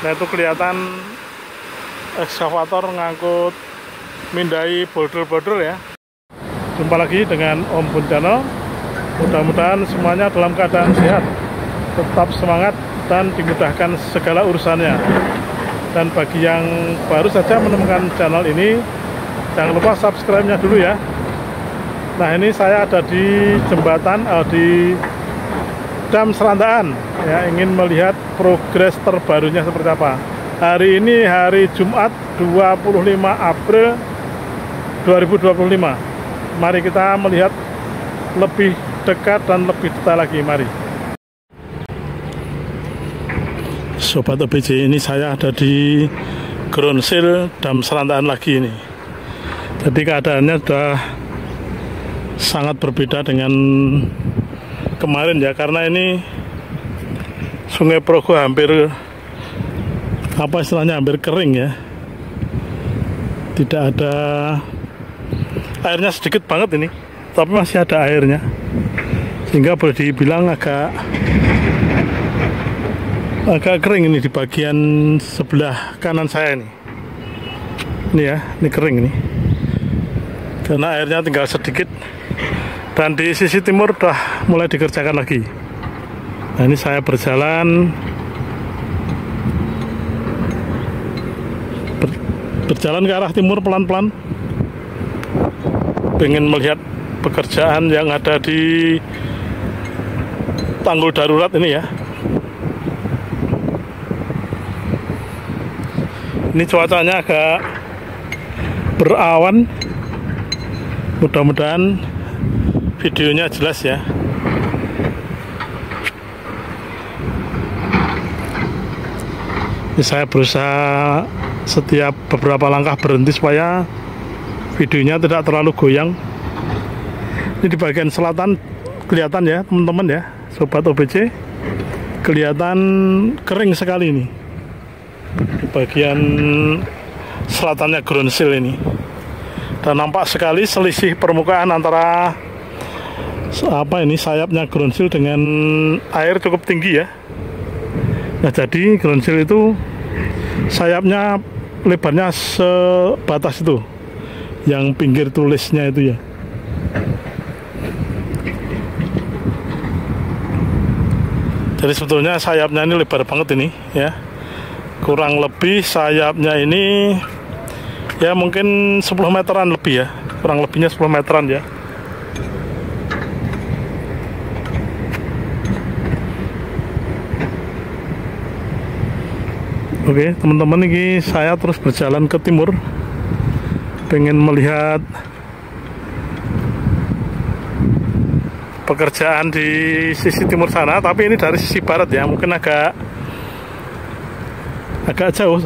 Nah itu kelihatan ekskavator ngangkut mindai boulder-boulder ya. Jumpa lagi dengan Om Bun Channel. Mudah-mudahan semuanya dalam keadaan sehat, tetap semangat dan dimudahkan segala urusannya. Dan bagi yang baru saja menemukan channel ini, jangan lupa subscribe-nya dulu ya. Nah ini saya ada di jembatan, di Dam Serandaan ya, ingin melihat progres terbarunya seperti apa. Hari ini hari Jumat 25 April 2025. Mari kita melihat lebih dekat dan lebih detail lagi, mari. Sobat OBJ, ini saya ada di ground seal Dam Serandaan lagi ini. Jadi keadaannya sudah sangat berbeda dengan kemarin ya, karena ini Sungai Progo hampir hampir kering ya. Tidak ada airnya, sedikit banget ini, tapi masih ada airnya, sehingga boleh dibilang agak kering ini di bagian sebelah kanan saya ini. Ini ya, ini kering ini, karena airnya tinggal sedikit. Dan di sisi timur udah mulai dikerjakan lagi. Nah ini saya berjalan ke arah timur pelan-pelan, pengen melihat pekerjaan yang ada di tanggul darurat ini ya. Ini cuacanya agak berawan, mudah-mudahan videonya jelas ya. Ini saya berusaha setiap beberapa langkah berhenti supaya videonya tidak terlalu goyang. Ini di bagian selatan kelihatan ya teman-teman ya, Sobat OBJ, kelihatan kering sekali ini di bagian selatannya ground seal ini. Dan nampak sekali selisih permukaan antara sayapnya ground seal dengan air cukup tinggi ya. Nah jadi ground seal itu sayapnya lebarnya sebatas itu, yang pinggir tulisnya itu ya. Jadi sebetulnya sayapnya ini lebar banget ini ya. Kurang lebih sayapnya ini ya mungkin 10 meteran lebih ya, kurang lebihnya 10 meteran ya. Oke teman-teman, ini saya terus berjalan ke timur, pengen melihat pekerjaan di sisi timur sana, tapi ini dari sisi barat ya, mungkin agak jauh,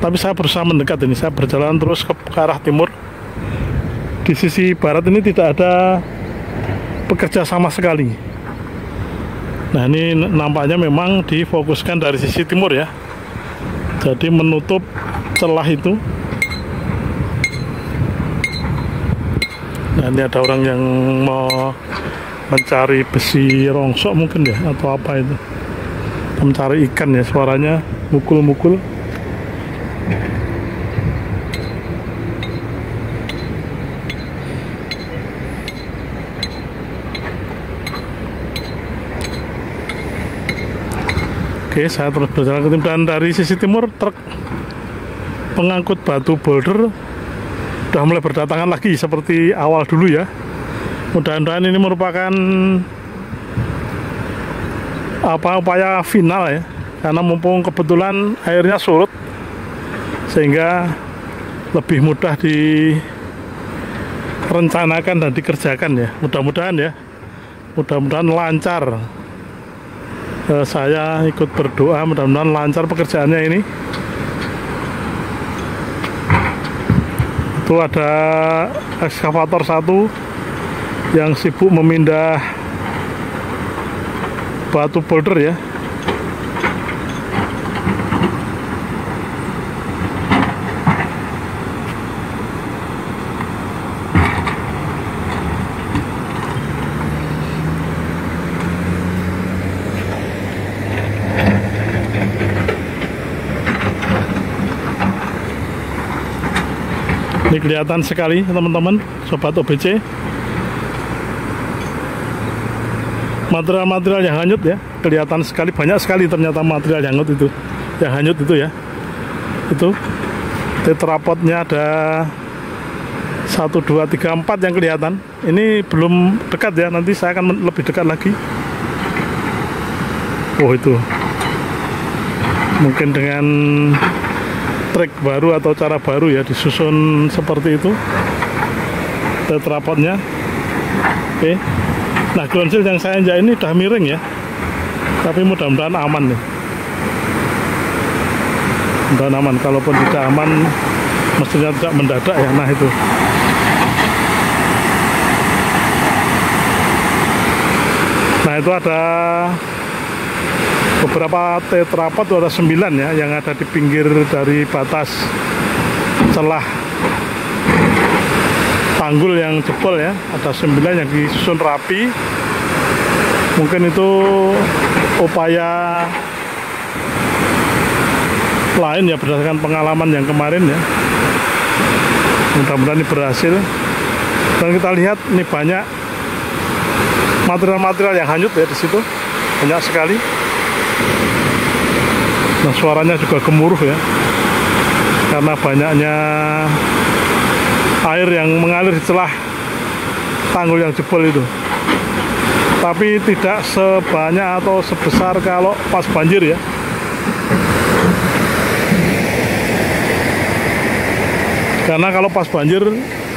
tapi saya berusaha mendekat ini. Saya berjalan terus ke arah timur. Di sisi barat ini tidak ada pekerja sama sekali. Nah ini nampaknya memang difokuskan dari sisi timur ya, jadi menutup celah itu. Nah ini ada orang yang mau mencari besi rongsok mungkin ya, atau apa itu, mencari ikan ya, suaranya mukul-mukul. Oke, saya terus berjalan ke timur, dan dari sisi timur truk pengangkut batu boulder udah mulai berdatangan lagi seperti awal dulu ya. Mudah-mudahan ini merupakan upaya final ya, karena mumpung kebetulan airnya surut, sehingga lebih mudah direncanakan dan dikerjakan ya. Mudah-mudahan lancar. Saya ikut berdoa mudah-mudahan lancar pekerjaannya ini. Itu ada ekskavator satu yang sibuk memindah batu boulder ya. Ini kelihatan sekali teman-teman, sobat OBC. Material-material yang hanyut ya, kelihatan sekali, banyak sekali ternyata material yang hanyut itu. Yang hanyut itu ya. Itu tetrapodnya ada 1, 2, 3, 4 yang kelihatan. Ini belum dekat ya, nanti saya akan lebih dekat lagi. Oh itu. Mungkin dengan trik baru atau cara baru ya, disusun seperti itu tetrapodnya. Oke. Nah, ground yang saya injak ini udah miring ya, tapi mudah-mudahan aman nih. Mudah-mudahan aman, kalaupun tidak aman mestinya tidak mendadak ya. Nah itu. Nah itu ada beberapa tetrapod, ada 9 ya, yang ada di pinggir dari batas celah tanggul yang jebol ya. Ada 9 yang disusun rapi. Mungkin itu upaya lain ya, berdasarkan pengalaman yang kemarin ya. Mudah-mudahan ini berhasil. Dan kita lihat ini banyak material-material yang hanyut ya di situ, banyak sekali. Nah, suaranya juga gemuruh ya, karena banyaknya air yang mengalir di celah tanggul yang jebol itu. Tapi tidak sebanyak atau sebesar kalau pas banjir ya. Karena kalau pas banjir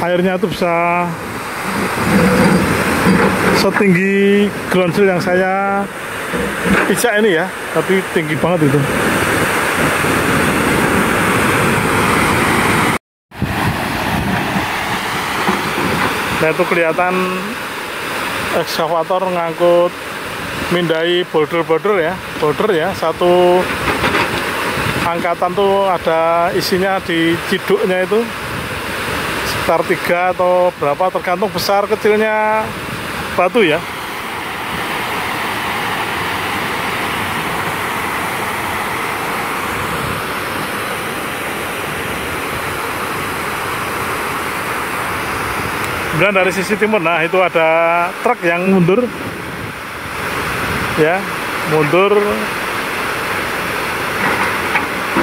airnya itu bisa setinggi ground seal yang saya pijak ini ya, tapi tinggi banget itu. Nah itu kelihatan ekskavator ngangkut mindai boulder ya, satu angkatan tuh ada isinya di ciduknya itu sekitar 3 atau berapa, tergantung besar kecilnya batu ya. Kemudian dari sisi timur, nah itu ada truk yang mundur ya, mundur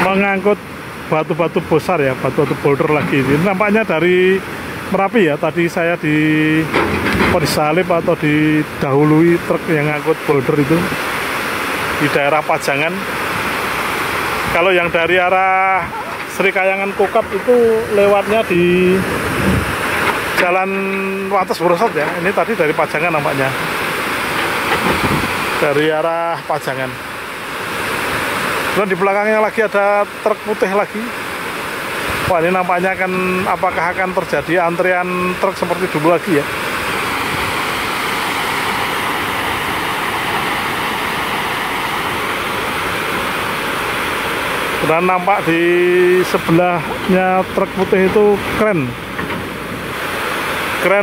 mengangkut batu-batu besar ya, batu-batu boulder lagi. Ini nampaknya dari Merapi ya, tadi saya disalip atau didahului truk yang ngangkut boulder itu di daerah Pajangan. Kalau yang dari arah Sri Kayangan Kokap itu lewatnya di Jalan Wates Brosot ya. Ini tadi dari Pajangan nampaknya, dari arah Pajangan. Dan di belakangnya lagi ada truk putih lagi. Wah, ini nampaknya apakah akan terjadi antrian truk seperti dulu lagi ya. Dan nampak di sebelahnya truk putih itu keren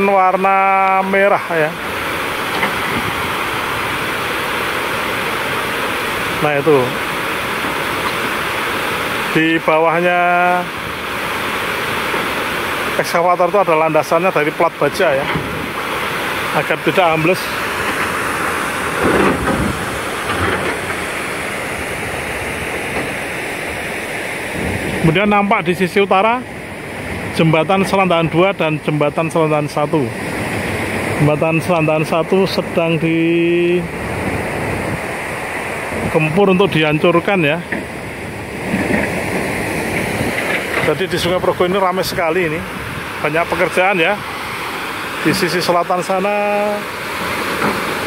warna merah ya. Nah itu di bawahnya ekskavator itu ada landasannya dari plat baja ya, agar tidak ambles. Kemudian nampak di sisi utara jembatan Selandahan 2 dan jembatan Selandahan 1. Jembatan Selandahan 1 sedang digempur untuk dihancurkan ya. Jadi di Sungai Progo ini ramai sekali, ini banyak pekerjaan ya. Di sisi selatan sana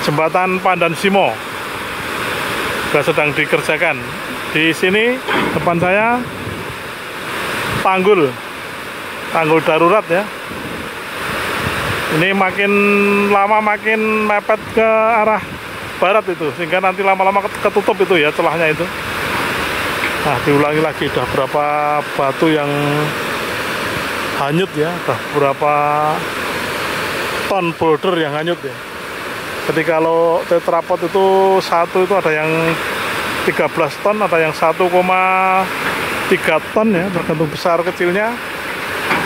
jembatan Pandan Simo juga sedang dikerjakan. Di sini depan saya tanggul darurat ya. Ini makin lama makin mepet ke arah barat itu, sehingga nanti lama-lama ketutup itu ya celahnya itu. Nah, diulangi lagi, udah berapa batu yang hanyut ya, udah berapa ton boulder yang hanyut ya. Jadi kalau tetrapod itu satu itu ada yang 13 ton, ada yang 1,3 ton ya, tergantung besar kecilnya.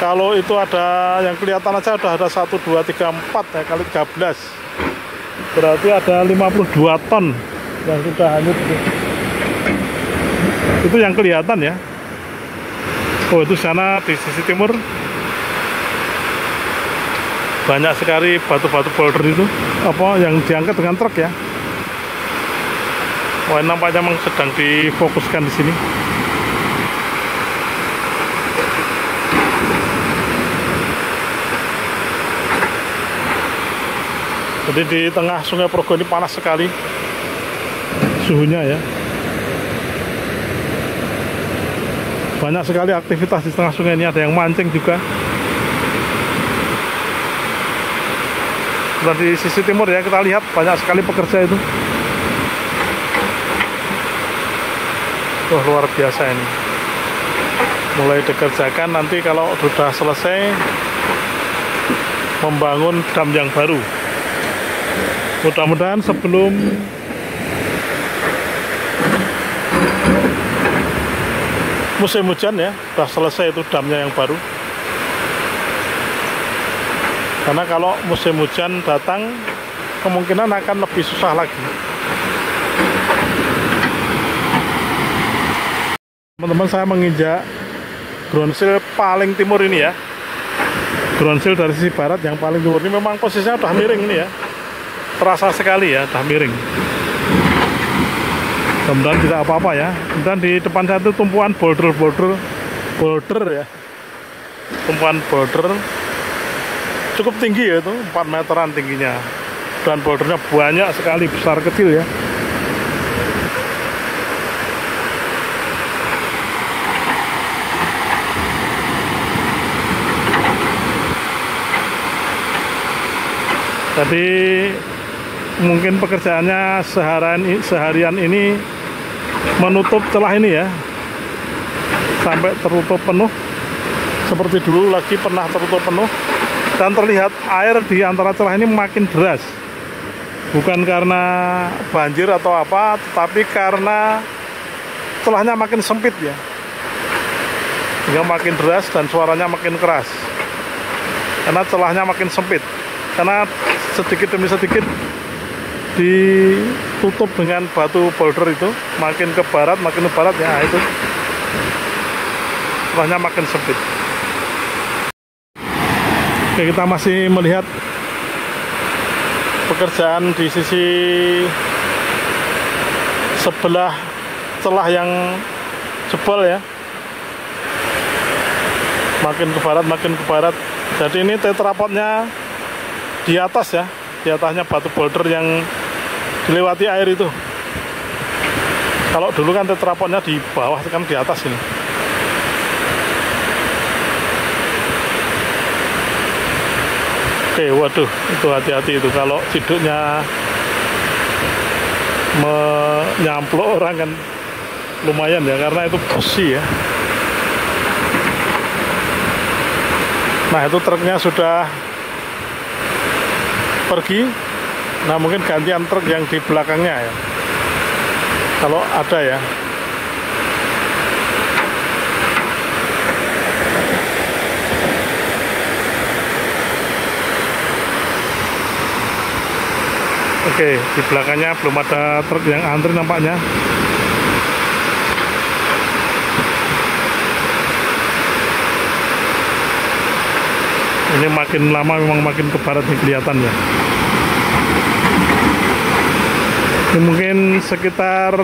Kalau itu ada yang kelihatan aja udah ada 1, 2, 3, 4 ya, kali 13. Berarti ada 52 ton yang sudah hanyut itu. Itu yang kelihatan ya. Oh, itu sana di sisi timur banyak sekali batu-batu boulder itu, apa yang diangkat dengan truk ya. Wah, nampaknya memang sedang difokuskan di sini. Jadi di tengah Sungai Progo ini panas sekali suhunya ya. Banyak sekali aktivitas di tengah sungai ini, ada yang mancing juga. Dan di sisi timur ya, kita lihat banyak sekali pekerja itu. Wah, luar biasa ini. Mulai dikerjakan, nanti kalau sudah selesai membangun dam yang baru. Mudah-mudahan sebelum musim hujan ya, sudah selesai itu damnya yang baru. Karena kalau musim hujan datang, kemungkinan akan lebih susah lagi. Teman-teman, saya menginjak ground seal paling timur ini ya. Ground seal dari sisi barat yang paling timur ini memang posisinya udah miring ini ya. Terasa sekali ya, udah miring. Mudah-mudahan tidak apa-apa ya. Dan di depan saya itu tumpuan boulder ya. Tumpuan boulder cukup tinggi ya, itu 4 meteran tingginya. Dan bouldernya banyak sekali, besar kecil ya. Jadi mungkin pekerjaannya seharian ini menutup celah ini ya, sampai tertutup penuh. Seperti dulu lagi pernah tertutup penuh, dan terlihat air di antara celah ini makin deras. Bukan karena banjir atau apa, tetapi karena celahnya makin sempit ya, sehingga makin deras dan suaranya makin keras. Karena celahnya makin sempit, karena sedikit demi sedikit ditutup dengan batu boulder itu, makin ke barat ya, itu celahnya makin sempit. Oke, kita masih melihat pekerjaan di sisi sebelah celah yang jebol ya, makin ke barat. Jadi ini tetrapodnya di atas ya, di atasnya batu boulder yang dilewati air itu. Kalau dulu kan tetrapodnya di bawah, kan di atas ini. Oke, waduh, itu hati-hati itu kalau ciduknya menyamplok orang kan lumayan ya, karena itu besi ya. Nah, itu truknya sudah pergi. Nah, mungkin gantian truk yang di belakangnya ya, kalau ada ya. Oke, di belakangnya belum ada truk yang antri nampaknya. Ini makin lama memang makin ke barat nih kelihatannya. Ini mungkin sekitar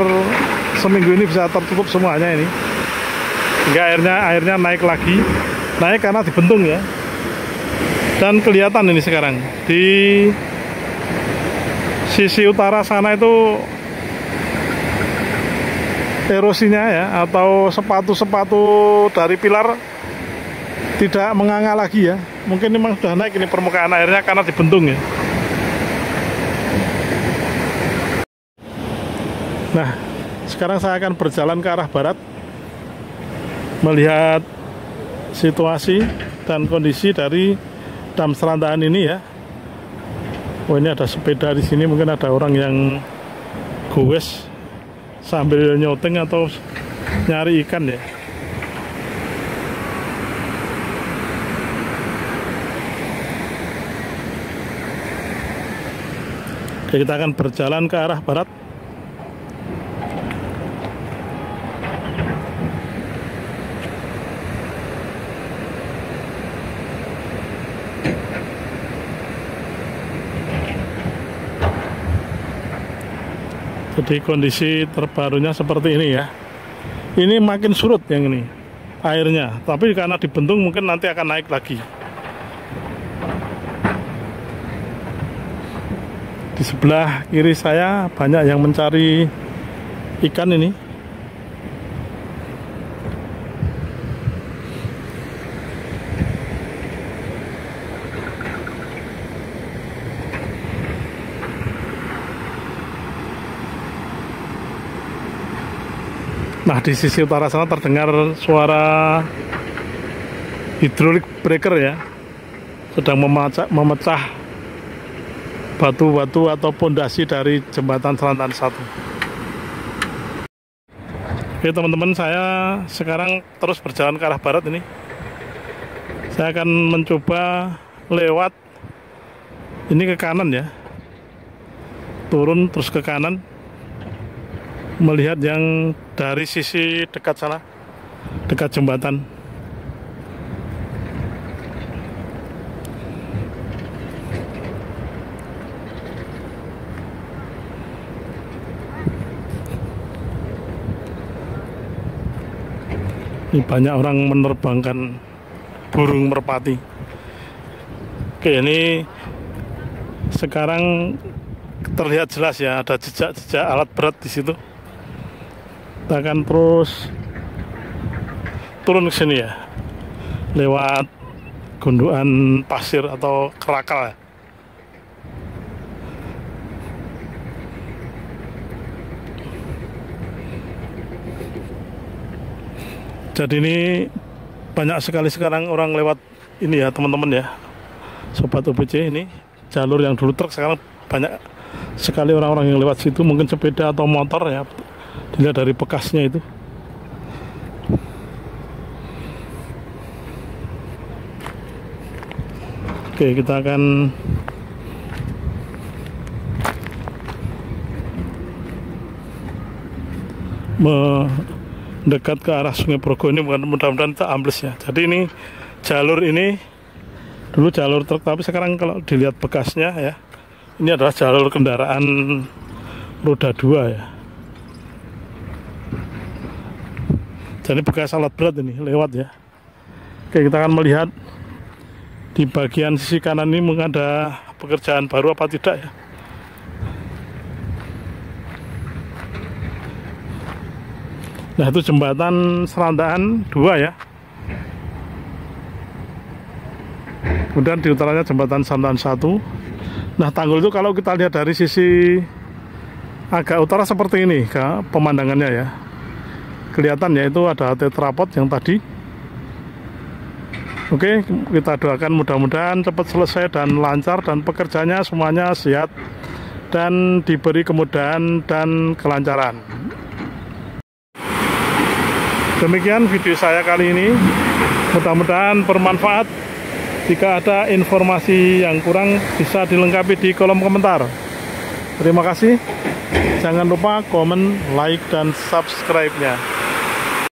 seminggu ini bisa tertutup semuanya ini. Hingga airnya naik lagi. Naik karena dibentung ya. Dan kelihatan ini sekarang di sisi utara sana itu erosinya ya, atau sepatu-sepatu dari pilar tidak menganga lagi ya. Mungkin memang sudah naik ini permukaan airnya karena dibentung ya. Nah, sekarang saya akan berjalan ke arah barat, melihat situasi dan kondisi dari dam Serantaan ini ya. Oh, ini ada sepeda di sini, mungkin ada orang yang goes sambil nyoteng atau nyari ikan ya. Jadi kita akan berjalan ke arah barat. Jadi kondisi terbarunya seperti ini ya. Ini makin surut yang ini airnya, tapi karena dibendung mungkin nanti akan naik lagi. Di sebelah kiri saya banyak yang mencari ikan ini. Nah, di sisi utara sana terdengar suara hidrolik breaker ya, sedang memecah batu-batu atau pondasi dari jembatan Selatan 1. Oke teman-teman, saya sekarang terus berjalan ke arah barat ini. Saya akan mencoba lewat ini ke kanan ya, turun terus ke kanan, melihat yang dari sisi dekat sana, dekat jembatan. Ini banyak orang menerbangkan burung merpati. Oke, ini sekarang terlihat jelas ya, ada jejak-jejak alat berat di situ. Kita akan terus turun ke sini ya, lewat gundukan pasir atau kerakal ya. Jadi ini banyak sekali sekarang orang lewat ini ya teman-teman ya, Sobat OBC. Ini jalur yang dulu truk, sekarang banyak sekali orang-orang yang lewat situ, mungkin sepeda atau motor ya, dilihat dari bekasnya itu. Oke, kita akan mendekat ke arah Sungai Progo ini, mudah-mudahan tak ambles ya. Jadi ini jalur ini dulu jalur truk, tapi sekarang kalau dilihat bekasnya ya, ini adalah jalur kendaraan roda 2 ya. Jadi bekas alat berat ini lewat ya. Oke, kita akan melihat di bagian sisi kanan ini mungkin ada pekerjaan baru apa tidak ya. Nah, itu jembatan Serandaan 2 ya. Kemudian di utaranya jembatan Serandaan 1. Nah, tanggul itu kalau kita lihat dari sisi agak utara seperti ini pemandangannya ya. Kelihatan ya, itu ada tetrapod yang tadi. Oke, kita doakan mudah-mudahan cepat selesai dan lancar, dan pekerjanya semuanya sehat dan diberi kemudahan dan kelancaran. Demikian video saya kali ini, mudah-mudahan bermanfaat. Jika ada informasi yang kurang bisa dilengkapi di kolom komentar. Terima kasih. Jangan lupa komen, like, dan subscribe-nya.